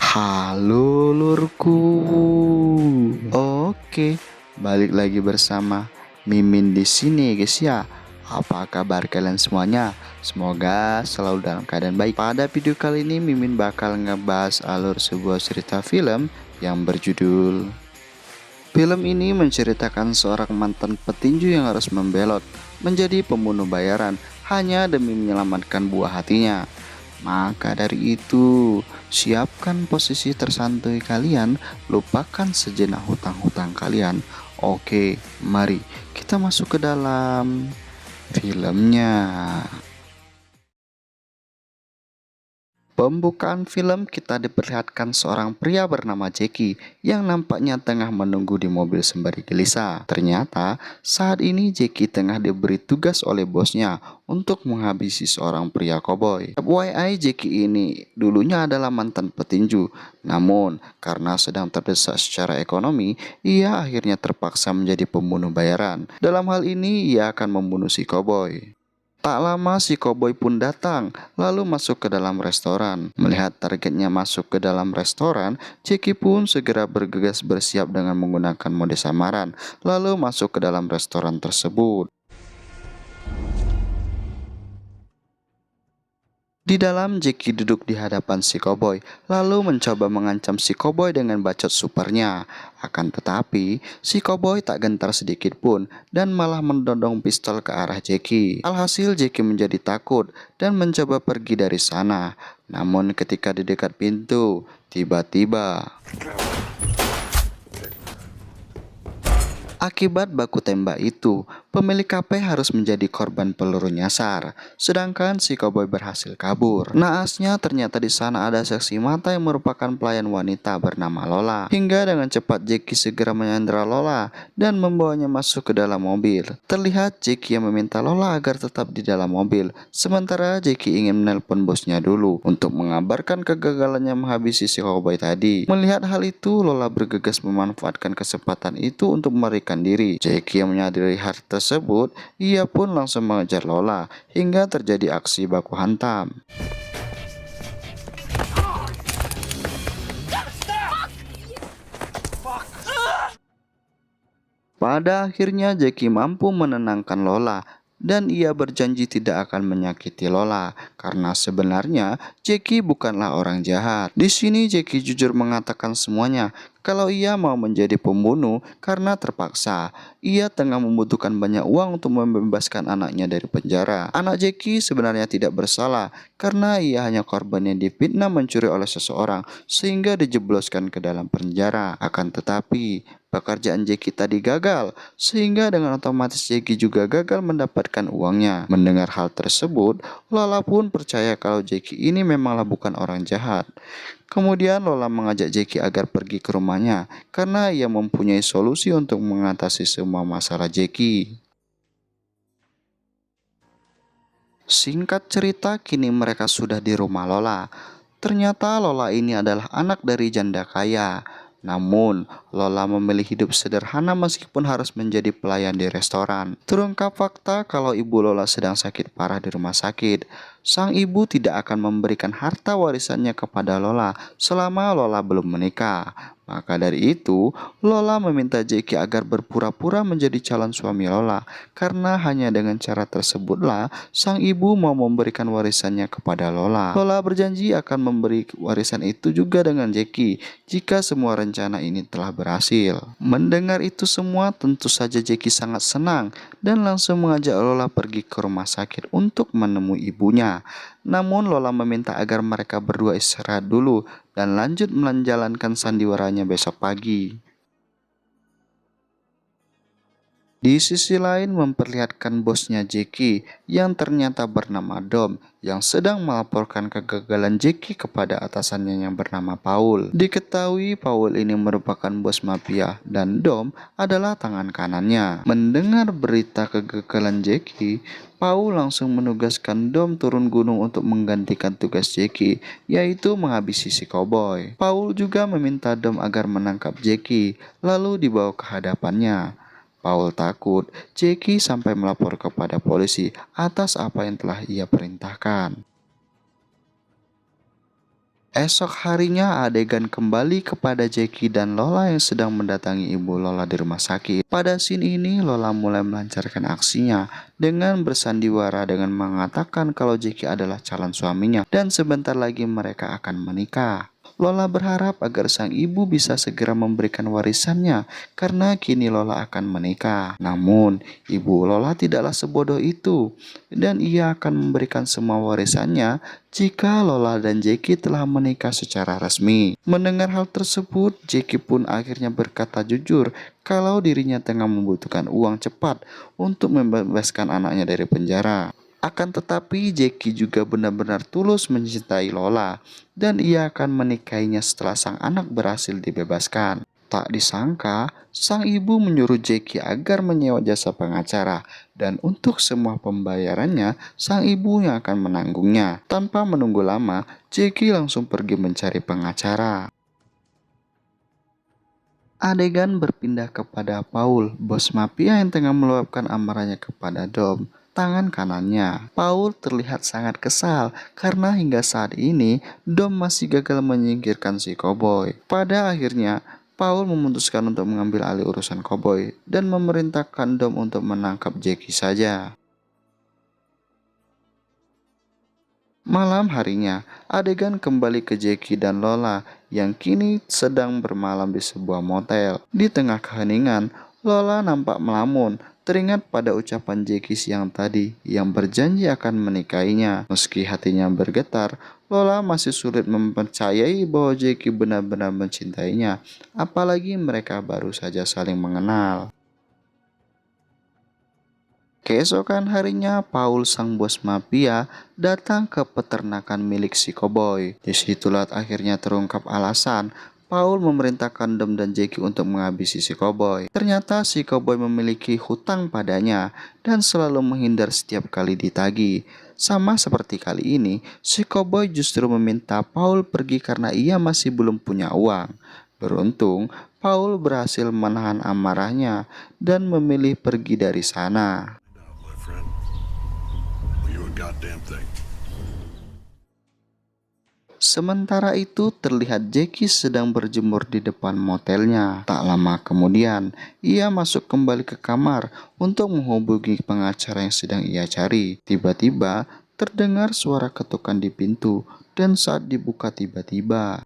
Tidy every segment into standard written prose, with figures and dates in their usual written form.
Halo lurku. Oke, balik lagi bersama Mimin di sini guys ya. Apa kabar kalian semuanya? Semoga selalu dalam keadaan baik. Pada video kali ini Mimin bakal ngebahas alur sebuah cerita film yang berjudul. Film ini menceritakan seorang mantan petinju yang harus membelot menjadi pembunuh bayaran hanya demi menyelamatkan buah hatinya. Maka dari itu, siapkan posisi tersantuy kalian, lupakan sejenak hutang-hutang kalian. Oke, mari kita masuk ke dalam filmnya. Pembukaan film kita diperlihatkan seorang pria bernama Jackie yang nampaknya tengah menunggu di mobil sembari gelisah. Ternyata saat ini Jackie tengah diberi tugas oleh bosnya untuk menghabisi seorang pria koboi. FYI, Jackie ini dulunya adalah mantan petinju, namun karena sedang terdesak secara ekonomi, ia akhirnya terpaksa menjadi pembunuh bayaran. Dalam hal ini ia akan membunuh si koboi. Tak lama si koboi pun datang, lalu masuk ke dalam restoran. Melihat targetnya masuk ke dalam restoran, Jackie pun segera bergegas bersiap dengan menggunakan mode samaran, lalu masuk ke dalam restoran tersebut. Di dalam, Jackie duduk di hadapan si koboi, lalu mencoba mengancam si koboi dengan bacot supernya. Akan tetapi, si koboi tak gentar sedikit pun dan malah mendodong pistol ke arah Jackie. Alhasil Jackie menjadi takut dan mencoba pergi dari sana. Namun ketika di dekat pintu, tiba-tiba akibat baku tembak itu, pemilik kafe harus menjadi korban peluru nyasar, sedangkan si koboi berhasil kabur. Naasnya ternyata di sana ada saksi mata yang merupakan pelayan wanita bernama Lola. Hingga dengan cepat Jackie segera menyandera Lola dan membawanya masuk ke dalam mobil. Terlihat Jackie yang meminta Lola agar tetap di dalam mobil, sementara Jackie ingin menelpon bosnya dulu untuk mengabarkan kegagalannya menghabisi si koboi tadi. Melihat hal itu, Lola bergegas memanfaatkan kesempatan itu untuk melarikan diri. Jackie yang menyadari hal tersebut, ia pun langsung mengejar Lola hingga terjadi aksi baku hantam. Pada akhirnya Jackie mampu menenangkan Lola dan ia berjanji tidak akan menyakiti Lola karena sebenarnya Jackie bukanlah orang jahat. Di sini Jackie jujur mengatakan semuanya kalau ia mau menjadi pembunuh karena terpaksa. Ia tengah membutuhkan banyak uang untuk membebaskan anaknya dari penjara. Anak Jackie sebenarnya tidak bersalah karena ia hanya korban yang difitnah mencuri oleh seseorang sehingga dijebloskan ke dalam penjara. Akan tetapi pekerjaan Jackie tadi gagal, sehingga dengan otomatis Jackie juga gagal mendapatkan uangnya. Mendengar hal tersebut, Lola pun percaya kalau Jackie ini memanglah bukan orang jahat. Kemudian Lola mengajak Jackie agar pergi ke rumahnya karena ia mempunyai solusi untuk mengatasi semua masalah Jackie. Singkat cerita, kini mereka sudah di rumah Lola. Ternyata Lola ini adalah anak dari janda kaya. Namun, Lola memilih hidup sederhana meskipun harus menjadi pelayan di restoran. Terungkap fakta kalau ibu Lola sedang sakit parah di rumah sakit. Sang ibu tidak akan memberikan harta warisannya kepada Lola selama Lola belum menikah. Maka dari itu, Lola meminta Jackie agar berpura-pura menjadi calon suami Lola. Karena hanya dengan cara tersebutlah sang ibu mau memberikan warisannya kepada Lola. Lola berjanji akan memberi warisan itu juga dengan Jackie jika semua rencana ini telah berhasil. Mendengar itu semua, tentu saja Jackie sangat senang dan langsung mengajak Lola pergi ke rumah sakit untuk menemui ibunya. Namun Lola meminta agar mereka berdua istirahat dulu dan lanjut menjalankan sandiwaranya besok pagi. Di sisi lain memperlihatkan bosnya Jackie yang ternyata bernama Dom yang sedang melaporkan kegagalan Jackie kepada atasannya yang bernama Paul. Diketahui Paul ini merupakan bos mafia dan Dom adalah tangan kanannya. Mendengar berita kegagalan Jackie, Paul langsung menugaskan Dom turun gunung untuk menggantikan tugas Jackie, yaitu menghabisi si koboi. Paul juga meminta Dom agar menangkap Jackie, lalu dibawa ke hadapannya. Paul takut Jackie sampai melapor kepada polisi atas apa yang telah ia perintahkan. Esok harinya adegan kembali kepada Jackie dan Lola yang sedang mendatangi ibu Lola di rumah sakit. Pada scene ini Lola mulai melancarkan aksinya dengan bersandiwara dengan mengatakan kalau Jackie adalah calon suaminya dan sebentar lagi mereka akan menikah. Lola berharap agar sang ibu bisa segera memberikan warisannya karena kini Lola akan menikah. Namun, ibu Lola tidaklah sebodoh itu dan ia akan memberikan semua warisannya jika Lola dan Jackie telah menikah secara resmi. Mendengar hal tersebut, Jackie pun akhirnya berkata jujur kalau dirinya tengah membutuhkan uang cepat untuk membebaskan anaknya dari penjara. Akan tetapi Jackie juga benar-benar tulus mencintai Lola dan ia akan menikahinya setelah sang anak berhasil dibebaskan. Tak disangka, sang ibu menyuruh Jackie agar menyewa jasa pengacara dan untuk semua pembayarannya, sang ibu yang akan menanggungnya. Tanpa menunggu lama, Jackie langsung pergi mencari pengacara. Adegan berpindah kepada Paul, bos mafia yang tengah meluapkan amarahnya kepada Dom. Tangan kanannya, Paul terlihat sangat kesal karena hingga saat ini Dom masih gagal menyingkirkan si koboi. Pada akhirnya, Paul memutuskan untuk mengambil alih urusan koboi dan memerintahkan Dom untuk menangkap Jackie saja. Malam harinya, adegan kembali ke Jackie dan Lola yang kini sedang bermalam di sebuah motel. Di tengah keheningan, Lola nampak melamun, teringat pada ucapan Jackie siang tadi yang berjanji akan menikahinya. Meski hatinya bergetar, Lola masih sulit mempercayai bahwa Jackie benar-benar mencintainya, apalagi mereka baru saja saling mengenal. Keesokan harinya, Paul sang bos mafia datang ke peternakan milik si koboi. Disitulah akhirnya terungkap alasan Paul memerintahkan Dom dan Jackie untuk menghabisi si koboi. Ternyata si koboi memiliki hutang padanya dan selalu menghindar setiap kali ditagih. Sama seperti kali ini, si koboi justru meminta Paul pergi karena ia masih belum punya uang. Beruntung, Paul berhasil menahan amarahnya dan memilih pergi dari sana. My friend, you a goddamn thing. Sementara itu terlihat Jackie sedang berjemur di depan motelnya. Tak lama kemudian, ia masuk kembali ke kamar untuk menghubungi pengacara yang sedang ia cari. Tiba-tiba terdengar suara ketukan di pintu dan saat dibuka tiba-tiba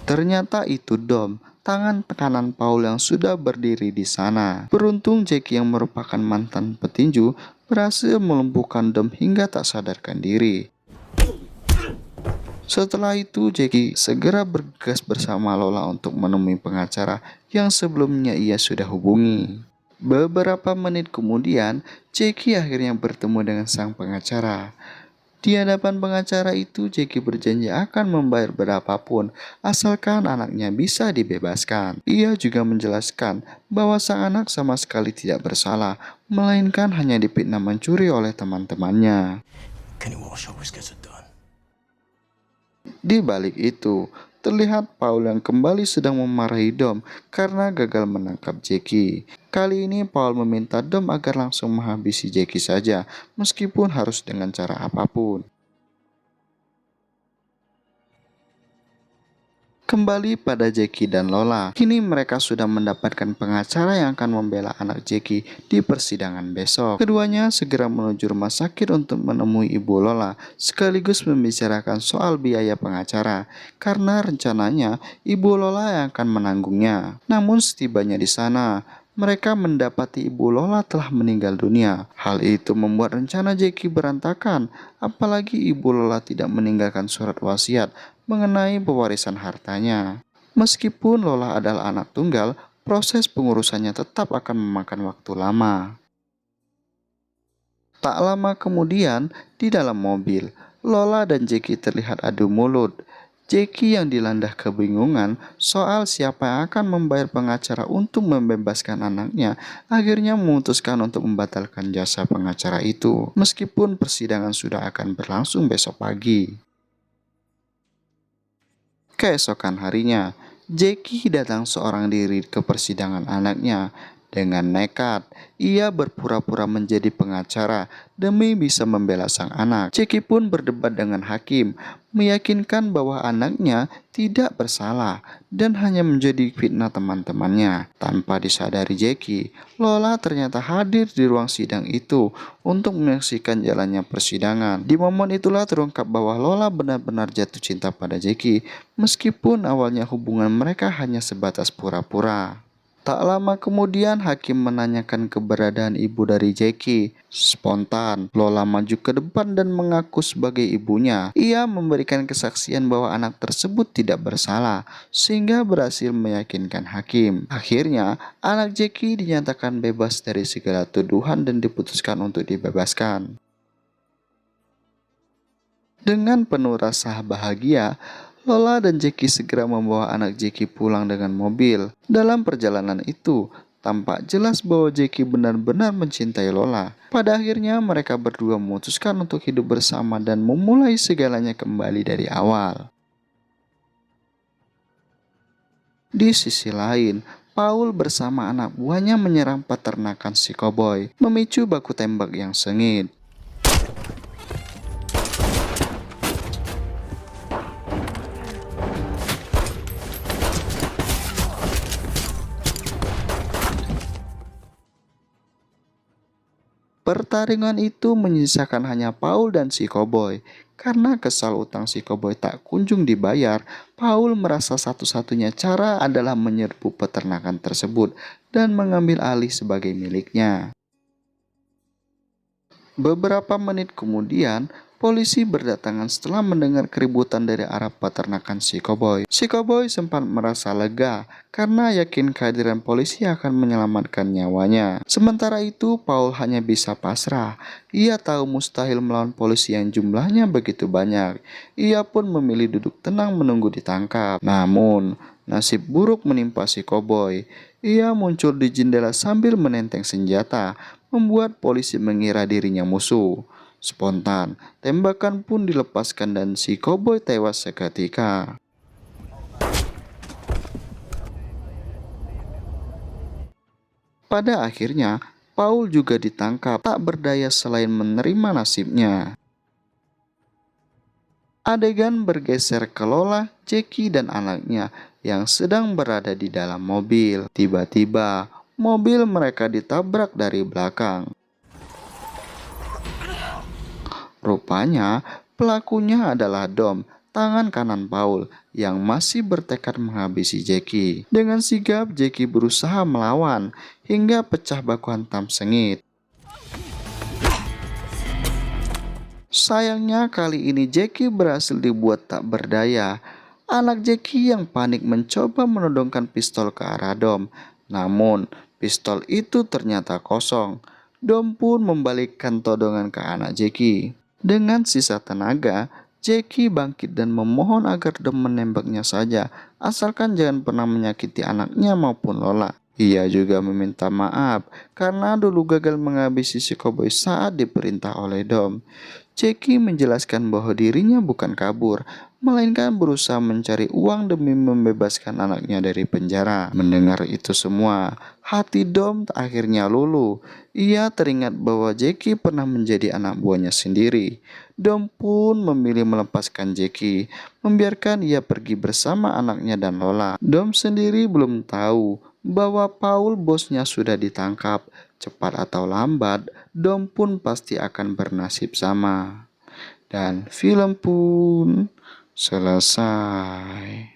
ternyata itu Dom, tangan kanan Paul yang sudah berdiri di sana. Beruntung Jackie yang merupakan mantan petinju berhasil melumpuhkan Dom hingga tak sadarkan diri. Setelah itu Jackie segera bergegas bersama Lola untuk menemui pengacara yang sebelumnya ia sudah hubungi. Beberapa menit kemudian, Jackie akhirnya bertemu dengan sang pengacara. Di hadapan pengacara itu, Jackie berjanji akan membayar berapapun asalkan anaknya bisa dibebaskan. Ia juga menjelaskan bahwa sang anak sama sekali tidak bersalah, melainkan hanya difitnah mencuri oleh teman-temannya. Kenny Walsh always gets it done. Di balik itu, terlihat Paul yang kembali sedang memarahi Dom karena gagal menangkap Jackie. Kali ini Paul meminta Dom agar langsung menghabisi Jackie saja, meskipun harus dengan cara apapun. Kembali pada Jackie dan Lola, kini mereka sudah mendapatkan pengacara yang akan membela anak Jackie di persidangan besok. Keduanya segera menuju rumah sakit untuk menemui ibu Lola, sekaligus membicarakan soal biaya pengacara, karena rencananya ibu Lola yang akan menanggungnya. Namun setibanya di sana, mereka mendapati ibu Lola telah meninggal dunia. Hal itu membuat rencana Jackie berantakan, apalagi ibu Lola tidak meninggalkan surat wasiat mengenai pewarisan hartanya. Meskipun Lola adalah anak tunggal, proses pengurusannya tetap akan memakan waktu lama. Tak lama kemudian, di dalam mobil, Lola dan Jackie terlihat adu mulut. Jackie yang dilanda kebingungan soal siapa yang akan membayar pengacara untuk membebaskan anaknya, akhirnya memutuskan untuk membatalkan jasa pengacara itu, meskipun persidangan sudah akan berlangsung besok pagi. Keesokan harinya, Jackie datang seorang diri ke persidangan anaknya Dengan nekat, ia berpura-pura menjadi pengacara demi bisa membela sang anak. Jackie pun berdebat dengan hakim, meyakinkan bahwa anaknya tidak bersalah dan hanya menjadi fitnah teman-temannya. Tanpa disadari Jackie, Lola ternyata hadir di ruang sidang itu untuk menyaksikan jalannya persidangan. Di momen itulah terungkap bahwa Lola benar-benar jatuh cinta pada Jackie, meskipun awalnya hubungan mereka hanya sebatas pura-pura. Tak lama kemudian hakim menanyakan keberadaan ibu dari Jackie. Spontan, Lola maju ke depan dan mengaku sebagai ibunya. Ia memberikan kesaksian bahwa anak tersebut tidak bersalah, sehingga berhasil meyakinkan hakim. Akhirnya, anak Jackie dinyatakan bebas dari segala tuduhan dan diputuskan untuk dibebaskan. Dengan penuh rasa bahagia, Lola dan Jackie segera membawa anak Jackie pulang dengan mobil. Dalam perjalanan itu, tampak jelas bahwa Jackie benar-benar mencintai Lola. Pada akhirnya mereka berdua memutuskan untuk hidup bersama dan memulai segalanya kembali dari awal. Di sisi lain, Paul bersama anak buahnya menyerang peternakan si koboi, memicu baku tembak yang sengit. Pertarungan itu menyisakan hanya Paul dan si koboi. Karena kesal utang si koboi tak kunjung dibayar, Paul merasa satu-satunya cara adalah menyerbu peternakan tersebut dan mengambil alih sebagai miliknya. Beberapa menit kemudian, polisi berdatangan setelah mendengar keributan dari arah peternakan si koboi. Si koboi sempat merasa lega karena yakin kehadiran polisi akan menyelamatkan nyawanya. Sementara itu, Paul hanya bisa pasrah. Ia tahu mustahil melawan polisi yang jumlahnya begitu banyak. Ia pun memilih duduk tenang menunggu ditangkap. Namun, nasib buruk menimpa si koboi. Ia muncul di jendela sambil menenteng senjata, membuat polisi mengira dirinya musuh. Spontan, tembakan pun dilepaskan dan si koboi tewas seketika. Pada akhirnya, Paul juga ditangkap, tak berdaya selain menerima nasibnya. Adegan bergeser ke Lola, Jackie, dan anaknya yang sedang berada di dalam mobil. Tiba-tiba, mobil mereka ditabrak dari belakang. Rupanya, pelakunya adalah Dom, tangan kanan Paul, yang masih bertekad menghabisi Jackie. Dengan sigap, Jackie berusaha melawan, hingga pecah baku hantam sengit. Sayangnya kali ini Jackie berhasil dibuat tak berdaya. Anak Jackie yang panik mencoba menodongkan pistol ke arah Dom. Namun, pistol itu ternyata kosong. Dom pun membalikkan todongan ke anak Jackie. Dengan sisa tenaga, Jackie bangkit dan memohon agar Dom menembaknya saja, asalkan jangan pernah menyakiti anaknya maupun Lola. Ia juga meminta maaf karena dulu gagal menghabisi si koboi saat diperintah oleh Dom. Jackie menjelaskan bahwa dirinya bukan kabur, melainkan berusaha mencari uang demi membebaskan anaknya dari penjara. Mendengar itu semua, hati Dom akhirnya luluh. Ia teringat bahwa Jackie pernah menjadi anak buahnya sendiri. Dom pun memilih melepaskan Jackie, membiarkan ia pergi bersama anaknya dan Lola. Dom sendiri belum tahu bahwa Paul bosnya sudah ditangkap. Cepat atau lambat, Dom pun pasti akan bernasib sama. Dan film pun selesai.